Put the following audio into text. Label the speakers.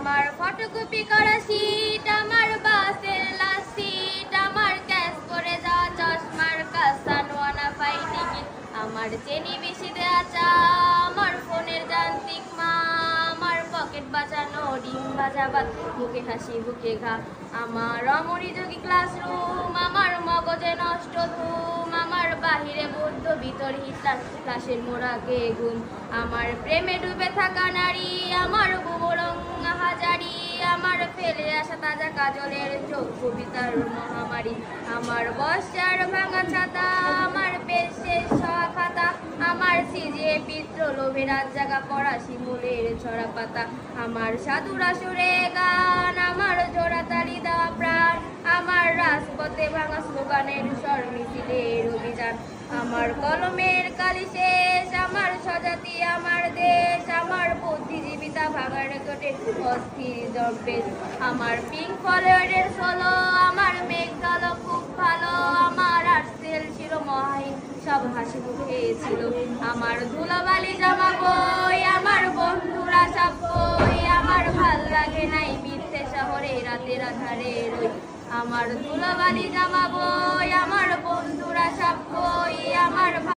Speaker 1: আমার ফটোকপি করা শীট, আমার বাসের লাস্ট সিট, আমার ক্যাশ করে যাওয়া চশমার কাসানওয়ানা পাই টিকিট, আমার চেনি বেশি দেয়া চা, আমার ফোনের যান্ত্রিক মা, আমার পকেট বাঁচানো ডিম ভাজা ভাত, মুখে হাসি বুকে ঘা, আমার অমনোযোগী ক্লাসরুম, আমার মগজে নষ্ট ধুম, আমার বাহিরে বুদ্ধ ভিতর হিটলার, ক্লাসের মোড়াকে ঘুম, আমার প্রেমে ডুবে থাকা নারী, আমার বুবরং হাজারি, আমার ফেলে আসা তাজা কাজলের চোখ কবিতার মহামারী, আমার বর্ষার ভাঙা ছাতা, আমার পেট শেষ হওয়া খাতা, আমার সিজে পিত্র লোভে রাত জাগা পড়া শিমুলের ছড়া পাতা, আমার সাধুরা সুরে গান, আমার জোড়া তালি দেওয়া প্রাণ, আমার রাজপথে ভাঙা স্লোগানের স্বর মিছিলের অভিযান, আমার কলমের কালি শেষ, আমার স্বজাতি আমার দেশ, আমার বুদ্ধিজীবিতা ভাঙা রেকর্ডের অস্থির জম্পেশ, আমার পিঙ্ক ফলোয়ারের সোলো, আমার মেঘ দল খুব ভালো, আমার আর্টসেল ছিল মহাহীন সব হাসি মুখে ছিল, আমার ধুলাবালি জামা বই, আমার বন্ধুরা সব বই, আমার ভাল লাগে নাই মিথ্যে শহরে রাতের আধারে রই, আমার ধুলাবালি জামা বই, আমার বন্ধুরা সব বই, আমার